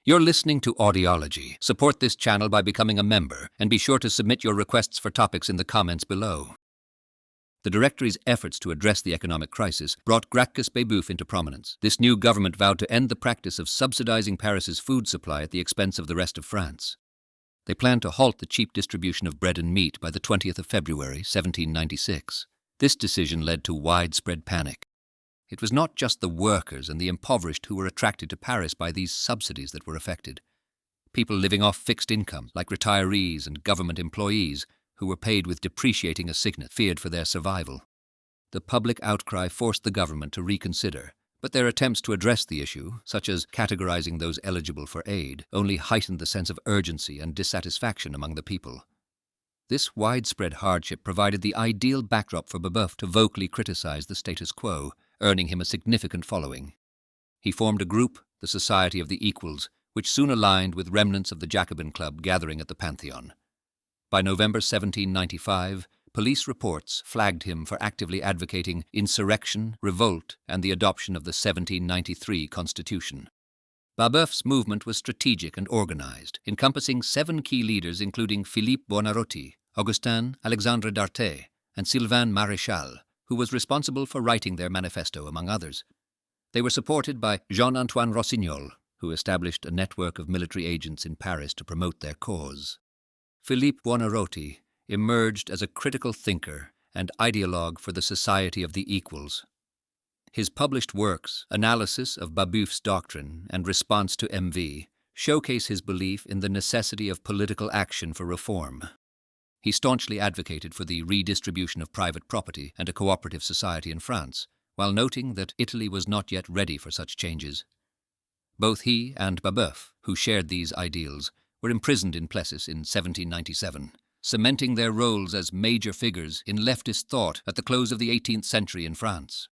You're listening to Audiology. Support this channel by becoming a member, and be sure to submit your requests for topics in the comments below. The Directory's efforts to address the economic crisis brought Jacobin-Babeuf into prominence. This new government vowed to end the practice of subsidizing Paris's food supply at the expense of the rest of France. They planned to halt the cheap distribution of bread and meat by the 20th of February, 1796. This decision led to widespread panic. It was not just the workers and the impoverished who were attracted to Paris by these subsidies that were affected. People living off fixed income, like retirees and government employees, who were paid with depreciating assignats, feared for their survival. The public outcry forced the government to reconsider, but their attempts to address the issue, such as categorizing those eligible for aid, only heightened the sense of urgency and dissatisfaction among the people. This widespread hardship provided the ideal backdrop for Babeuf to vocally criticize the status quo, earning him a significant following. He formed a group, the Society of the Equals, which soon aligned with remnants of the Jacobin Club gathering at the Pantheon. By November 1795, police reports flagged him for actively advocating insurrection, revolt, and the adoption of the 1793 Constitution. Babeuf's movement was strategic and organized, encompassing 7 key leaders including Philippe Buonarroti, Augustin Alexandre d'Arthez, and Sylvain Maréchal, who was responsible for writing their manifesto, among others. They were supported by Jean-Antoine Rossignol, who established a network of military agents in Paris to promote their cause. Philippe Buonarroti emerged as a critical thinker and ideologue for the Society of the Equals. His published works, analysis of Babeuf's doctrine and response to MV, showcase his belief in the necessity of political action for reform. He staunchly advocated for the redistribution of private property and a cooperative society in France, while noting that Italy was not yet ready for such changes. Both he and Babeuf, who shared these ideals, were imprisoned in Plessis in 1797, cementing their roles as major figures in leftist thought at the close of the 18th century in France.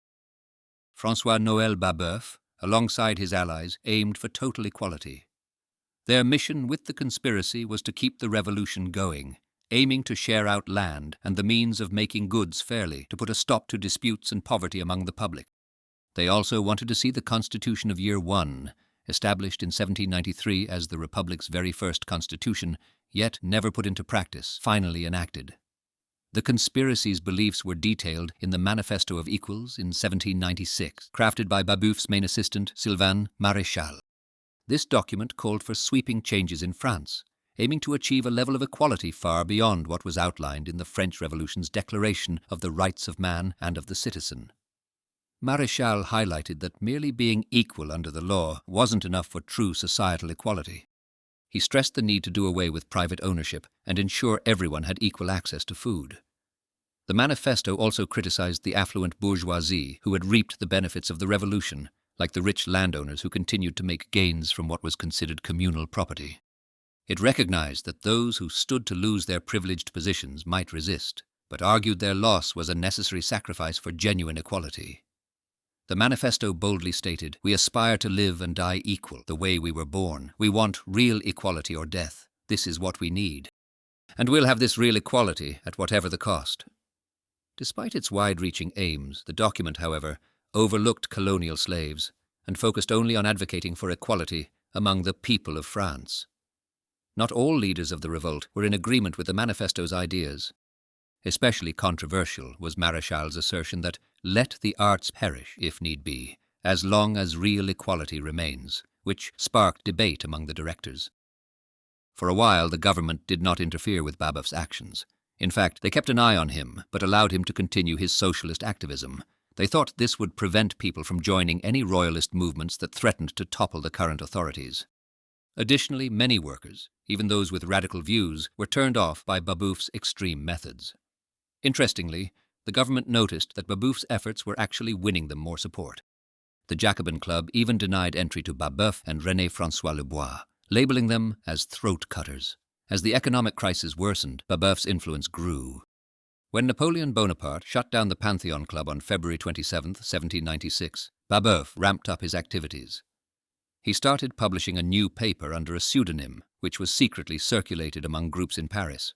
François-Noël Babeuf, alongside his allies, aimed for total equality. Their mission with the conspiracy was to keep the revolution going, aiming to share out land and the means of making goods fairly, to put a stop to disputes and poverty among the public. They also wanted to see the Constitution of Year I, established in 1793 as the Republic's very first constitution, yet never put into practice, finally enacted. The conspiracy's beliefs were detailed in the Manifesto of Equals in 1796, crafted by Babeuf's main assistant, Sylvain Maréchal. This document called for sweeping changes in France, aiming to achieve a level of equality far beyond what was outlined in the French Revolution's Declaration of the Rights of Man and of the Citizen. Maréchal highlighted that merely being equal under the law wasn't enough for true societal equality. He stressed the need to do away with private ownership and ensure everyone had equal access to food. The manifesto also criticized the affluent bourgeoisie who had reaped the benefits of the revolution, like the rich landowners who continued to make gains from what was considered communal property. It recognized that those who stood to lose their privileged positions might resist, but argued their loss was a necessary sacrifice for genuine equality. The manifesto boldly stated, "We aspire to live and die equal, the way we were born. We want real equality or death. This is what we need. And we'll have this real equality at whatever the cost." Despite its wide-reaching aims, the document, however, overlooked colonial slaves and focused only on advocating for equality among the people of France. Not all leaders of the revolt were in agreement with the manifesto's ideas. Especially controversial was Maréchal's assertion that let the arts perish, if need be, as long as real equality remains, which sparked debate among the directors. For a while, the government did not interfere with Babeuf's actions. In fact, they kept an eye on him, but allowed him to continue his socialist activism. They thought this would prevent people from joining any royalist movements that threatened to topple the current authorities. Additionally, many workers, even those with radical views, were turned off by Babeuf's extreme methods. Interestingly, the government noticed that Babeuf's efforts were actually winning them more support. The Jacobin Club even denied entry to Babeuf and René-François Lebois, labeling them as throat-cutters. As the economic crisis worsened, Babeuf's influence grew. When Napoleon Bonaparte shut down the Pantheon Club on February 27, 1796, Babeuf ramped up his activities. He started publishing a new paper under a pseudonym, which was secretly circulated among groups in Paris.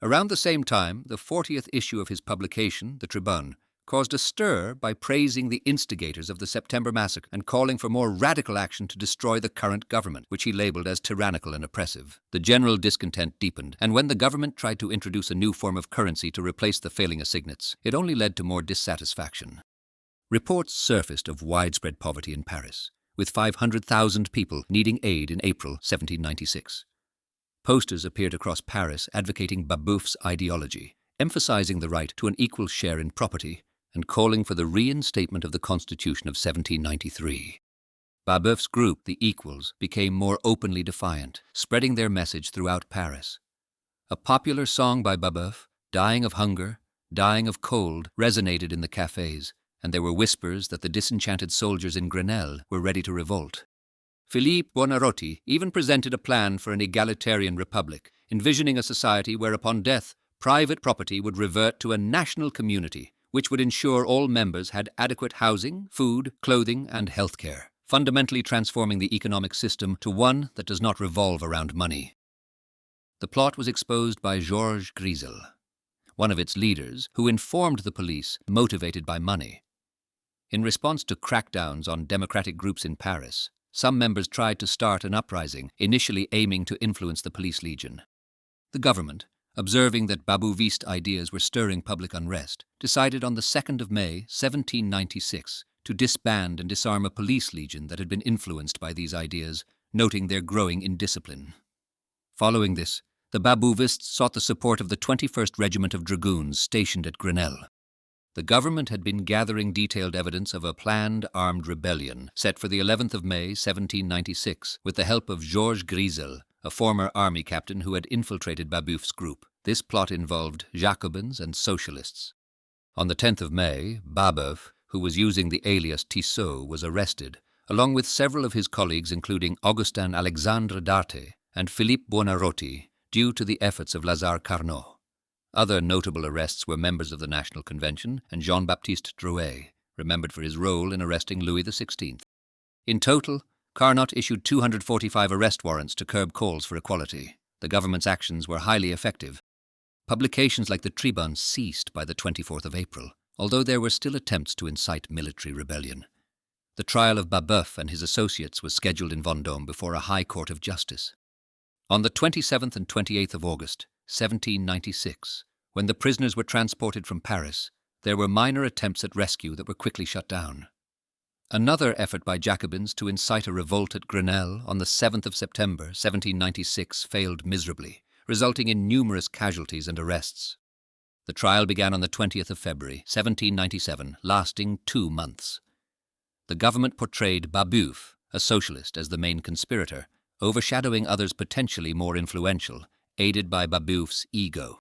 Around the same time, the 40th issue of his publication, the Tribune, caused a stir by praising the instigators of the September massacre and calling for more radical action to destroy the current government, which he labeled as tyrannical and oppressive. The general discontent deepened, and when the government tried to introduce a new form of currency to replace the failing assignats, it only led to more dissatisfaction. Reports surfaced of widespread poverty in Paris, with 500,000 people needing aid in April 1796. Posters appeared across Paris advocating Babeuf's ideology, emphasizing the right to an equal share in property and calling for the reinstatement of the Constitution of 1793. Babeuf's group, the Equals, became more openly defiant, spreading their message throughout Paris. A popular song by Babeuf, Dying of Hunger, Dying of Cold, resonated in the cafes, and there were whispers that the disenchanted soldiers in Grenelle were ready to revolt. Philippe Buonarroti even presented a plan for an egalitarian republic, envisioning a society where upon death, private property would revert to a national community, which would ensure all members had adequate housing, food, clothing, and health care, fundamentally transforming the economic system to one that does not revolve around money. The plot was exposed by Georges Grisel, one of its leaders, who informed the police motivated by money. In response to crackdowns on democratic groups in Paris, some members tried to start an uprising, initially aiming to influence the police legion. The government, observing that Babeuvist ideas were stirring public unrest, decided on the 2nd of May, 1796, to disband and disarm a police legion that had been influenced by these ideas, noting their growing indiscipline. Following this, the Babeuvists sought the support of the 21st Regiment of Dragoons stationed at Grenelle. The government had been gathering detailed evidence of a planned armed rebellion set for the 11th of May, 1796, with the help of Georges Grisel, a former army captain who had infiltrated Babeuf's group. This plot involved Jacobins and socialists. On the 10th of May, Babeuf, who was using the alias Tissot, was arrested, along with several of his colleagues including Augustin Alexandre Darte and Philippe Buonarroti, due to the efforts of Lazare Carnot. Other notable arrests were members of the National Convention and Jean-Baptiste Drouet, remembered for his role in arresting Louis XVI. In total, Carnot issued 245 arrest warrants to curb calls for equality. The government's actions were highly effective. Publications like the Tribune ceased by the 24th of April, although there were still attempts to incite military rebellion. The trial of Babeuf and his associates was scheduled in Vendôme before a high court of justice. On the 27th and 28th of August, 1796, when the prisoners were transported from Paris, there were minor attempts at rescue that were quickly shut down. Another effort by Jacobins to incite a revolt at Grenelle on the 7th of September, 1796, failed miserably, resulting in numerous casualties and arrests. The trial began on the 20th of February, 1797, lasting 2 months. The government portrayed Babeuf, a socialist, as the main conspirator, overshadowing others potentially more influential, aided by Babeuf's ego.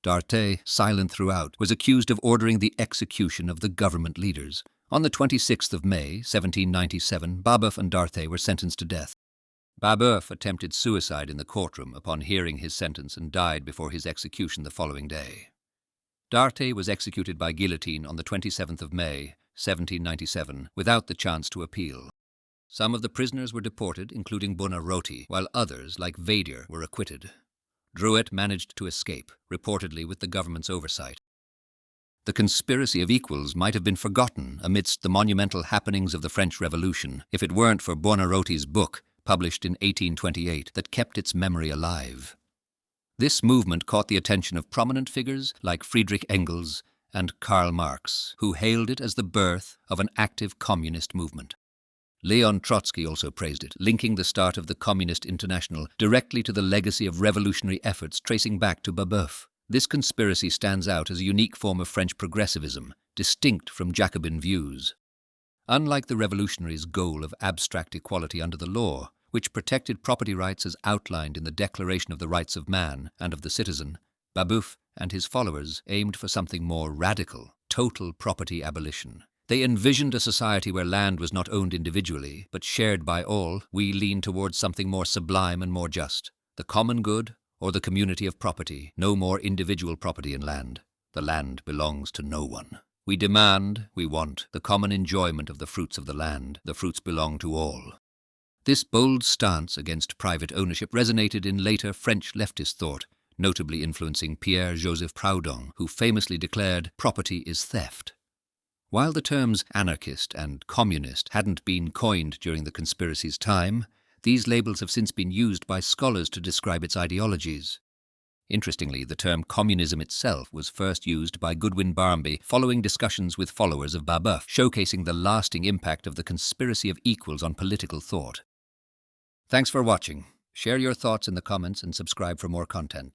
Darte, silent throughout, was accused of ordering the execution of the government leaders. On the 26th of May, 1797, Babeuf and Darte were sentenced to death. Babeuf attempted suicide in the courtroom upon hearing his sentence and died before his execution the following day. Darte was executed by guillotine on the 27th of May, 1797, without the chance to appeal. Some of the prisoners were deported, including Buonarroti, while others, like Vadier, were acquitted. Drouet managed to escape, reportedly with the government's oversight. The conspiracy of equals might have been forgotten amidst the monumental happenings of the French Revolution if it weren't for Buonarroti's book, published in 1828, that kept its memory alive. This movement caught the attention of prominent figures like Friedrich Engels and Karl Marx, who hailed it as the birth of an active communist movement. Leon Trotsky also praised it, linking the start of the Communist International directly to the legacy of revolutionary efforts tracing back to Babeuf. This conspiracy stands out as a unique form of French progressivism, distinct from Jacobin views. Unlike the revolutionaries' goal of abstract equality under the law, which protected property rights as outlined in the Declaration of the Rights of Man and of the Citizen, Babeuf and his followers aimed for something more radical, total property abolition. They envisioned a society where land was not owned individually, but shared by all. We lean towards something more sublime and more just. The common good, or the community of property. No more individual property in land. The land belongs to no one. We demand, we want, the common enjoyment of the fruits of the land. The fruits belong to all. This bold stance against private ownership resonated in later French leftist thought, notably influencing Pierre-Joseph Proudhon, who famously declared, "Property is theft." While the terms anarchist and communist hadn't been coined during the conspiracy's time, these labels have since been used by scholars to describe its ideologies. Interestingly, the term communism itself was first used by Goodwin Barmby following discussions with followers of Babeuf, showcasing the lasting impact of the conspiracy of equals on political thought. Thanks for watching. Share your thoughts in the comments and subscribe for more content.